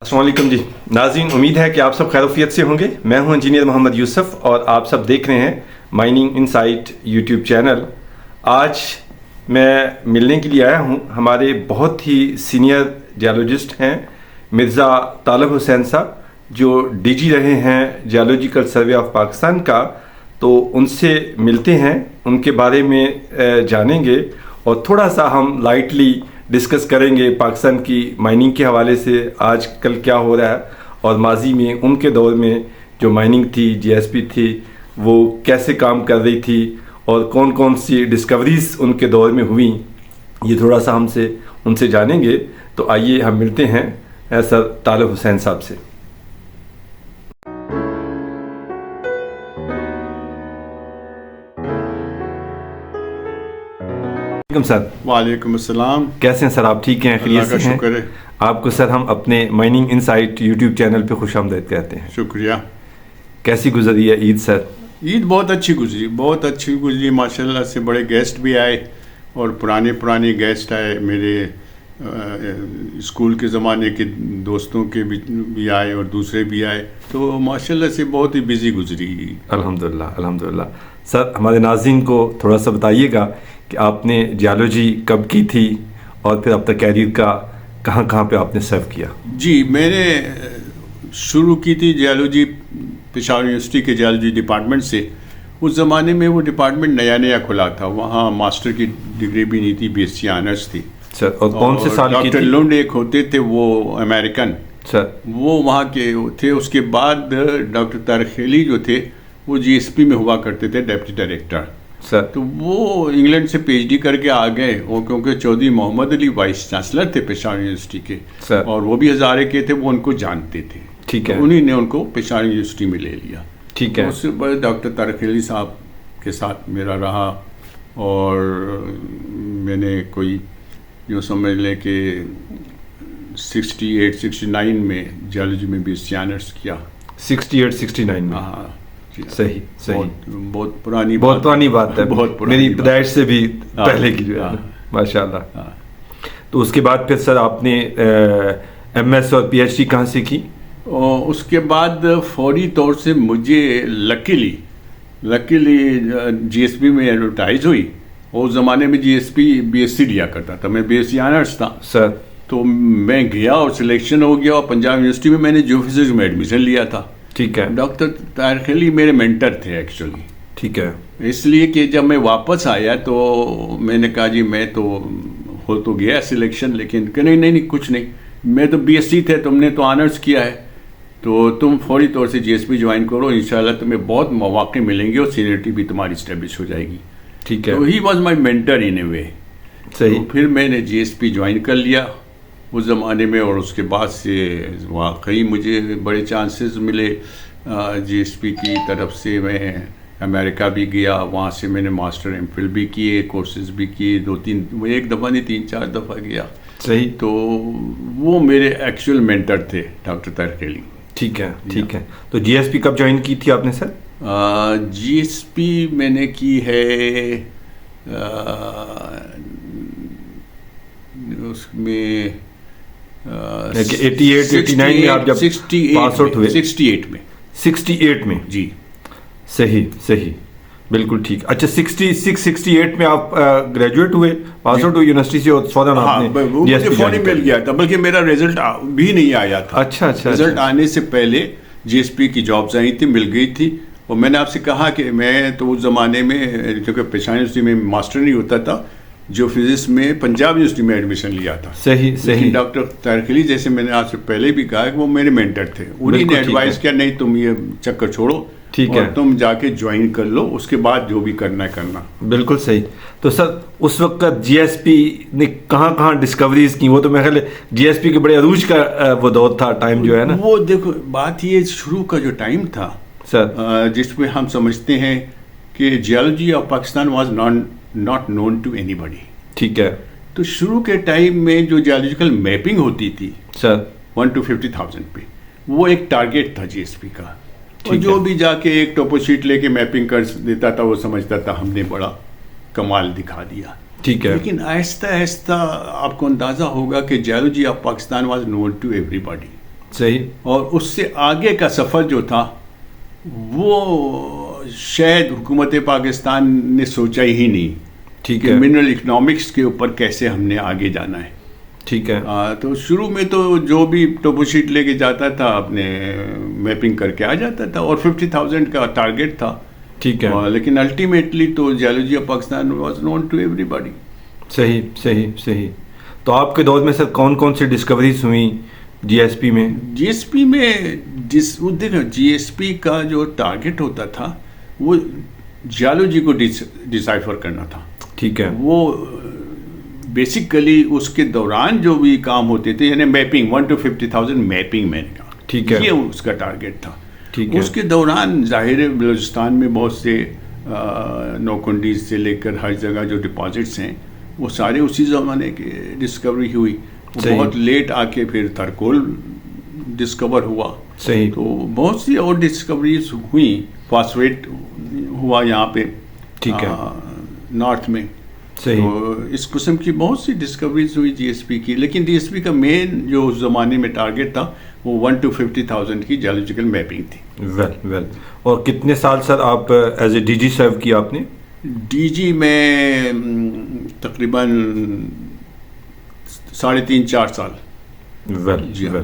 السلام علیکم جی ناظرین، امید ہے کہ آپ سب خیروفیت سے ہوں گے. میں ہوں انجینئر محمد یوسف اور آپ سب دیکھ رہے ہیں مائننگ انسائٹ یوٹیوب چینل. آج میں ملنے کے لیے آیا ہوں ہمارے بہت ہی سینئر جیولوجسٹ ہیں مرزا طالب حسین صاحب، جو ڈی جی رہے ہیں جیولوجیکل سروے آف پاکستان کا. تو ان سے ملتے ہیں، ان کے بارے میں جانیں گے اور تھوڑا سا ہم لائٹلی ڈسکس کریں گے پاکستان کی مائننگ کے حوالے سے آج کل کیا ہو رہا ہے، اور ماضی میں ان کے دور میں جو مائننگ تھی، جی ایس پی تھی، وہ کیسے کام کر رہی تھی اور کون کون سی ڈسکوریز ان کے دور میں ہوئیں. یہ تھوڑا سا ہم سے ان سے جانیں گے. تو آئیے ہم ملتے ہیں سر طالب حسین صاحب سے. سر وعلیکم السلام. کیسے ہیں سر؟ آپ ٹھیک ہیں؟ خیریت سے ہیں؟ شکر ہے. آپ کو سر ہم اپنے مائننگ انسائٹ یوٹیوب چینل پہ خوش آمدید کہتے ہیں. شکریہ. کیسی گزری ہے عید سر؟ عید بہت اچھی گزری ماشاء اللہ سے. بڑے گیسٹ بھی آئے اور پرانے گیسٹ آئے. میرے اسکول کے زمانے کے دوستوں کے بھی آئے اور دوسرے بھی آئے. تو ماشاء اللہ سے بہت ہی بزی گزری. الحمدللہ. سر ہمارے ناظرین کو تھوڑا سا بتائیے گا کہ آپ نے جیولوجی کب کی تھی اور پھر اب تک کیریئر کا کہاں پہ آپ نے سرو کیا؟ جی، میں نے شروع کی تھی جیولوجی پشاور یونیورسٹی کے جیولوجی ڈپارٹمنٹ سے. اس زمانے میں وہ ڈپارٹمنٹ نیا کھلا تھا. وہاں ماسٹر کی ڈگری بھی نہیں تھی، بی ایس سی آنرس تھی. سر اور کون سے سال کی تھی؟ ڈاکٹر لونڈ ایک ہوتے تھے، وہ امریکن سر، وہ وہاں کے تھے. اس کے بعد ڈاکٹر طارق خیلی جو تھے وہ جی ایس پی میں ہوا کرتے تھے، ڈپٹی ڈائریکٹر. سر تو وہ انگلینڈ سے پی ایچ ڈی کر کے آ گئے. وہ کیونکہ چودھری محمد علی وائس چانسلر تھے پشاور یونیورسٹی کے، سر، اور وہ بھی ہزارے کے تھے، وہ ان کو جانتے تھے. ٹھیک ہے. انہی نے ان کو پشاور یونیورسٹی میں لے لیا. ٹھیک ہے. اس سے بڑے ڈاکٹر طارق خیلی صاحب کے ساتھ میرا رہا، اور میں نے کوئی یوں سمجھ لیں کہ 68-69 میں جیولوجی میں بھی آنرس کیا. 68-69 میں؟ ہاں. صحیح. بہت پرانی بات ہے. میری پیدائش سے بھی پہلے کی جو ہے. ماشاء اللہ. تو اس کے بعد پھر سر آپ نے ایم ایس اور پی ایچ ڈی کہاں سے کی؟ اس کے بعد فوری طور سے مجھے لکیلی جی ایس پی میں ایڈورٹائز ہوئی. اس زمانے میں G S P B S C لیا کرتا تھا. میں بی ایس سی آنرس تھا سر. تو میں گیا اور سلیکشن ہو گیا، اور پنجاب یونیورسٹی میں نے جیو فزکس میں ایڈمیشن لیا تھا. ٹھیک ہے. ڈاکٹر طارق خیلی میرے مینٹر تھے ایکچولی. ٹھیک ہے. اس لیے کہ جب میں واپس آیا تو میں نے کہا جی میں تو ہو تو گیا سلیکشن، لیکن کہ نہیں کچھ نہیں، میں تو بی ایس سی تھے، تم نے تو آنرس کیا ہے، تو تم فوری طور سے جی ایس پی جوائن کرو. انشاءاللہ تمہیں بہت مواقع ملیں گے اور سینئرٹی بھی تمہاری اسٹیبلش ہو جائے گی. ٹھیک ہے. تو ہی واز مائی مینٹر ان اے وے. صحیح. پھر میں نے جی ایس پی جوائن کر لیا اس زمانے میں، اور اس کے بعد سے واقعی مجھے بڑے چانسز ملے. جی ایس پی کی طرف سے میں امریکہ بھی گیا، وہاں سے میں نے ماسٹر ایم فل بھی کیے، کورسز بھی کیے. 2-3 ایک دفعہ نہیں 3-4 دفعہ گیا. صحیح. تو وہ میرے ایکچوئل مینٹر تھے ڈاکٹر طارق خیلی. ٹھیک ہے. تو جی ایس پی کب جوائن کی تھی آپ نے سر؟ جی ایس پی میں نے کی ہے اس میں 88-89 میں آپ جب پاس آؤٹ ہوئے؟ 68 میں. جی صحیح بالکل ٹھیک. اچھا 68 میں آپ گریجویٹ ہوئے، پاس آؤٹ ہوئے یونیورسٹی سے، اور فوراً آپ نے مجھے فوری مل گیا تھا، بلکہ میرا رزلٹ بھی نہیں آیا تھا. اچھا. رزلٹ آنے سے پہلے جی ایس پی کی جابز آئی تھی، مل گئی تھی. اور میں نے آپ سے کہا کہ میں تو اس زمانے میں کیونکہ پشاور یونیورسٹی میں ماسٹر نہیں ہوتا تھا، جو فزکس میں پنجاب یونیورسٹی میں ایڈمیشن لیا تھا. صحیح. ڈاکٹر طارق خیلی جیسے میں نے آپ سے پہلے بھی کہا کہ وہ میرے مینٹر تھے. انہی نے ایڈوائز کیا نہیں تم یہ چکر چھوڑو، ٹھیک ہے، اور تم جا کے جوائن کر لو، اس کے بعد جو بھی کرنا ہے کرنا. بالکل صحیح. تو سر اس وقت جی ایس پی نے کہاں ڈسکوریز کی؟ وہ تو میرے خیال جی ایس پی کے بڑے عروج کا وہ دور تھا، ٹائم جو ہے نا. وہ دیکھو بات یہ شروع کا جو ٹائم تھا سر، جس میں ہم سمجھتے ہیں کہ geology of Pakistan was not known to anybody. ٹھیک ہے. تو شروع کے ٹائم میں جو جیولوجیکل میپنگ ہوتی تھی سر 1 to 50,000 پہ، وہ ایک ٹارگیٹ تھا جی ایس پی کا. اور جو بھی جا کے ایک ٹوپو شیٹ لے کے میپنگ کر دیتا تھا وہ سمجھتا تھا ہم نے بڑا کمال دکھا دیا. ٹھیک ہے. لیکن آہستہ آہستہ آپ کو اندازہ ہوگا کہ geology of Pakistan was known to everybody. صحیح. اور اس سے آگے کا سفر جو تھا وہ شاید حکومت پاکستان نے سوچا ہی نہیں ٹھیک کہ ہے. منرل اکنامکس کے اوپر کیسے ہم نے آگے جانا ہے. ٹھیک ہے. تو شروع میں تو جو بھی ٹوپو شیٹ لے کے جاتا تھا اپنے میپنگ کر کے آ جاتا تھا اور 50,000 کا ٹارگیٹ تھا. ٹھیک ہے. لیکن الٹیمیٹلی تو geology of Pakistan was known to everybody. صحیح صحیح صحیح. تو آپ کے دور میں سر کون کون سی ڈسکوریز ہوئیں جی ایس پی میں؟ جی ایس پی میں دیکھو جی ایس پی کا جو ٹارگیٹ ہوتا تھا وہ جیولوجی کو ڈسائفر کرنا تھا. ٹھیک ہے. وہ بیسیکلی اس کے دوران جو بھی کام ہوتے تھے یعنی میپنگ 1 to 50,000 میپنگ میں نے کہا. ٹھیک ہے. یہ اس کا ٹارگیٹ تھا. ٹھیک ہے. اس کے دوران ظاہر ہے بلوچستان میں بہت سے نوکنڈیز سے لے کر ہر جگہ جو ڈپازٹس ہیں وہ سارے اسی زمانے کی ڈسکوری ہوئی. بہت لیٹ آ کے پھر تھرکول ڈسکور ہوا. صحیح. تو بہت سی اور ڈسکوریز ہوئیں. فاسفیٹ ہوا یہاں پہ ٹھیک ہے. نارتھ میں. صحیح. تو اس قسم کی بہت سی ڈسکوریز ہوئی جی ایس پی کی. لیکن جی ایس پی کا مین جو اس زمانے میں ٹارگیٹ تھا وہ 1 to 50,000 کی جیولوجیکل میپنگ تھی. ویل. اور کتنے سال سر آپ ایز اے ڈی جی سرو کیا آپ نے؟ ڈی جی میں تقریباً 3.5-4 سال. ویل.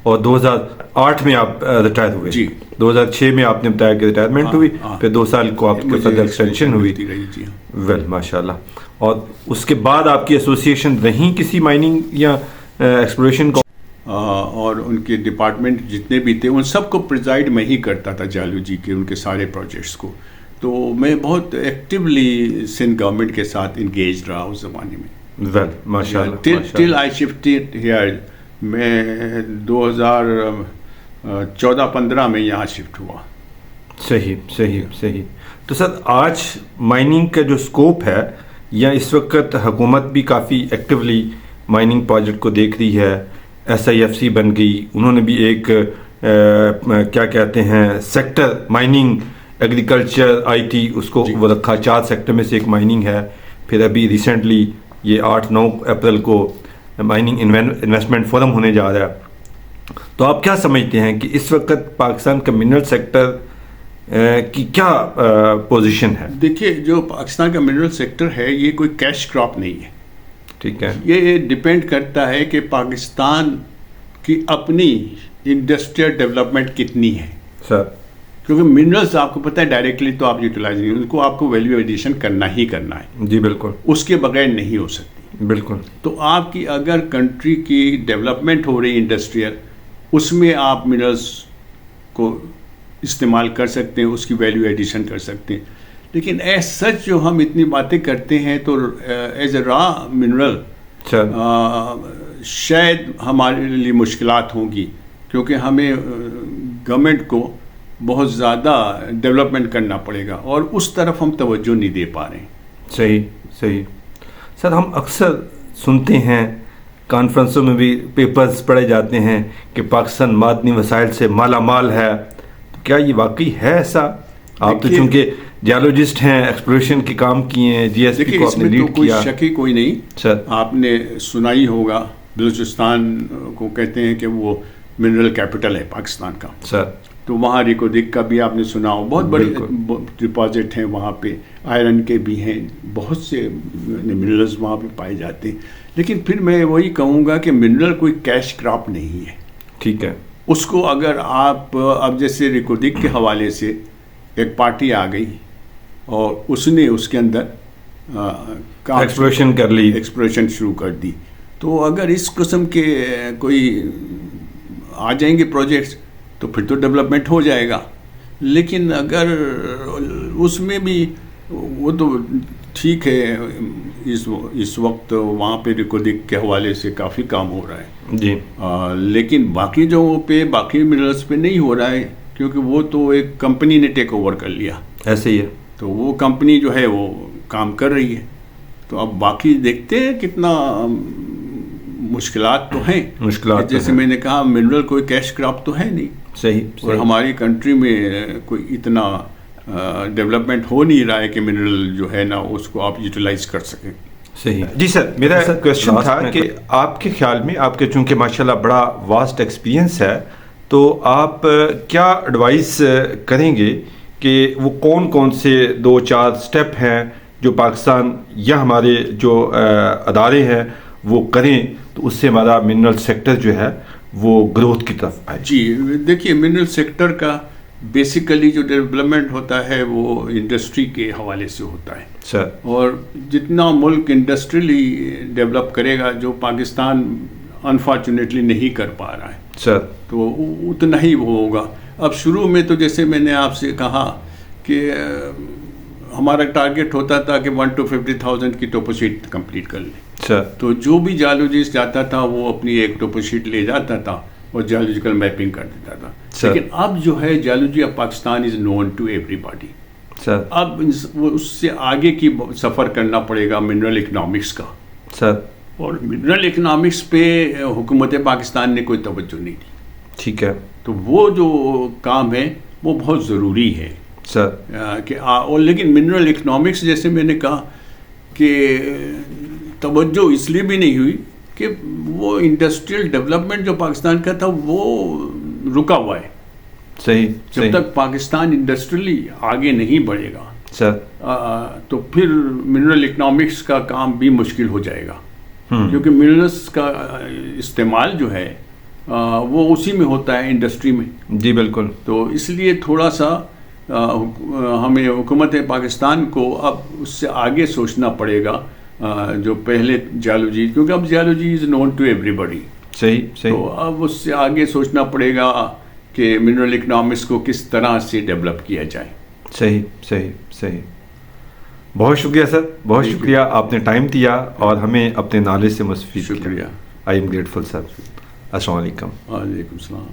اور 2008 میں آپ ریٹائر ہوئے. جی. 2006 میں آپ نے بتایا کہ ریٹائرمنٹ ہوئی. پھر 2 سال کو آپ کے فردر ایکسٹینشن ہوئی. جی. ویل ماشاء اللہ. اور اس کے بعد آپ کی ایسوسیشن رہیں کسی مائننگ یا ایکسپلوریشن کو؟ اور ان کے ڈپارٹمنٹ جتنے بھی تھے ان سب کو پریزائڈ میں ہی کرتا تھا جیولوجی کے ان کے سارے پروجیکٹس کو. تو میں بہت ایکٹیولی سندھ گورنمنٹ کے ساتھ انگیج رہا اس زمانے میں. ویل ماشاء اللہ. ٹل آئی شفٹڈ ہیئر. میں 2014-15 میں یہاں شفٹ ہوا. صحیح. تو سر آج مائننگ کا جو اسکوپ ہے یا اس وقت حکومت بھی کافی ایکٹیولی مائننگ پروجیکٹ کو دیکھ رہی ہے. SIFC بن گئی. انہوں نے بھی ایک کیا کہتے ہیں سیکٹر مائننگ ایگریکلچر IT اس کو وہ رکھا. 4 سیکٹر میں سے ایک مائننگ ہے. پھر ابھی ریسنٹلی یہ 8-9 اپریل کو مائننگ انویسٹمنٹ فورم ہونے جا رہا ہے. تو آپ کیا سمجھتے ہیں کہ اس وقت پاکستان کا منرل سیکٹر کی کیا پوزیشن ہے؟ دیکھیے جو پاکستان کا منرل سیکٹر ہے یہ کوئی کیش کراپ نہیں ہے. ٹھیک ہے. یہ ڈپینڈ کرتا ہے کہ پاکستان کی اپنی انڈسٹریل ڈیولپمنٹ کتنی ہے سر. کیونکہ منرلس آپ کو پتہ ہے ڈائریکٹلی تو آپ یوٹیلائز نہیں ان کو آپ کو ویلیو ایڈیشن کرنا ہی کرنا ہے. جی بالکل. اس کے بغیر نہیں ہو سکتی. بالکل. تو آپ کی اگر کنٹری کی ڈیولپمنٹ ہو رہی انڈسٹریل اس میں آپ منرلس کو استعمال کر سکتے ہیں اس کی ویلیو ایڈیشن کر سکتے ہیں. لیکن ایز سچ جو ہم اتنی باتیں کرتے ہیں تو ایز اے را منرل شاید ہمارے لیے مشکلات ہوں گی کیونکہ ہمیں گورنمنٹ کو بہت زیادہ ڈیولپمنٹ کرنا پڑے گا اور اس طرف ہم توجہ نہیں دے پا رہے ہیں. صحیح. سر ہم اکثر سنتے ہیں کانفرنسوں میں بھی پیپرز پڑھے جاتے ہیں کہ پاکستان معدنی وسائل سے مالا مال ہے. کیا یہ واقعی ہے ایسا؟ آپ تو چونکہ جیولوجسٹ ہیں ایکسپلوریشن کے کام کیے ہیں جی ایس پی کو آپ نے لیڈ کیا. کوئی شک ہی کوئی نہیں. سر آپ نے سنا ہی ہوگا بلوچستان کو کہتے ہیں کہ وہ منرل کیپٹل ہے پاکستان کا. سر تو وہاں ریکودک کا بھی آپ نے سنا ہو. بہت بڑے ڈپازٹ ہیں وہاں پہ. آئرن کے بھی ہیں. بہت سے منرلز وہاں پہ پائے جاتے ہیں. لیکن پھر میں وہی کہوں گا کہ منرل کوئی کیش کراپ نہیں ہے. ٹھیک ہے. اس کو اگر آپ اب جیسے ریکودک کے حوالے سے ایک پارٹی آ گئی اور اس نے اس کے اندر ایکسپلوریشن کر لی, ایکسپلوریشن شروع کر دی, تو اگر اس قسم کے کوئی آ جائیں گے پروجیکٹس تو پھر تو ڈیولپمنٹ ہو جائے گا. لیکن اگر اس میں بھی وہ تو ٹھیک ہے اس وقت وہاں پہ ریکودک کے حوالے سے کافی کام ہو رہا ہے جی, لیکن باقی جگہوں پہ باقی منرلس پہ نہیں ہو رہا ہے کیونکہ وہ تو ایک کمپنی نے ٹیک اوور کر لیا. ایسے ہی ہے. تو وہ کمپنی جو ہے وہ کام کر رہی ہے. تو اب باقی دیکھتے ہیں کتنا مشکلات تو ہیں. مشکلات جیسے میں نے کہا منرل کوئی کیش کراپ تو ہے نہیں. صحیح. اور ہماری کنٹری میں کوئی اتنا ڈیولپمنٹ ہو نہیں رہا ہے کہ منرل جو ہے نا اس کو آپ یوٹیلائز کر سکیں. صحیح جی سر، میرا کوشچن تھا کہ آپ کے خیال میں، آپ کے چونکہ ماشاءاللہ بڑا واسٹ ایکسپیرینس ہے، تو آپ کیا ایڈوائز کریں گے کہ وہ کون کون سے 2-4 سٹیپ ہیں جو پاکستان یا ہمارے جو ادارے ہیں وہ کریں تو اس سے ہمارا منرل سیکٹر جو ہے وہ گروتھ کی طرف آئے؟ جی دیکھیے، منرل سیکٹر کا بیسیکلی جو ڈیولپمنٹ ہوتا ہے وہ انڈسٹری کے حوالے سے ہوتا ہے سر، اور جتنا ملک انڈسٹریلی ڈیولپ کرے گا، جو پاکستان انفارچونیٹلی نہیں کر پا رہا ہے سر، تو اتنا ہی وہ ہوگا. اب شروع میں تو جیسے میں نے آپ سے کہا کہ ہمارا ٹارگیٹ ہوتا تھا کہ 1 to 50,000 کی ٹوپو شیٹ کمپلیٹ کر لیں. سر، تو جو بھی جیولوجسٹ جاتا تھا وہ اپنی ایک ٹوپو شیٹ لے جاتا تھا اور جیولوجیکل میپنگ کر دیتا تھا. لیکن اب جو ہے geology of Pakistan is known to everybody. Sir, اب اس سے آگے کی سفر کرنا پڑے گا منرل اکنامکس کا. سر، اور منرل اکنامکس پہ حکومت پاکستان نے کوئی توجہ نہیں دی. ٹھیک ہے. تو وہ جو کام ہے وہ بہت ضروری ہے سر کہ اور لیکن منرل اکنامکس جیسے میں نے کہا کہ توجہ اس لیے بھی نہیں ہوئی کہ وہ انڈسٹریل ڈیولپمنٹ جو پاکستان کا تھا وہ رکا ہوا ہے. صحیح. جب تک پاکستان انڈسٹریلی آگے نہیں بڑھے گا سر تو پھر منرل اکنامکس کا کام بھی مشکل ہو جائے گا. کیونکہ منرلس کا استعمال جو ہے وہ اسی میں ہوتا ہے انڈسٹری میں. جی بالکل. تو اس لیے تھوڑا سا ہمیں حکومت پاکستان کو اب اس سے آگے سوچنا پڑے گا جو پہلے جیولوجی، کیونکہ اب geology is known to everybody. صحیح. تو اب اس سے آگے سوچنا پڑے گا کہ منرل اکنامکس کو کس طرح سے ڈیولپ کیا جائے. صحیح. بہت شکریہ سر، بہت شکریہ، آپ نے ٹائم دیا اور ہمیں اپنے نالج سے مستفید کیا. شکریہ. آئی ایم گریٹفل سر. السلام علیکم. وعلیکم السلام.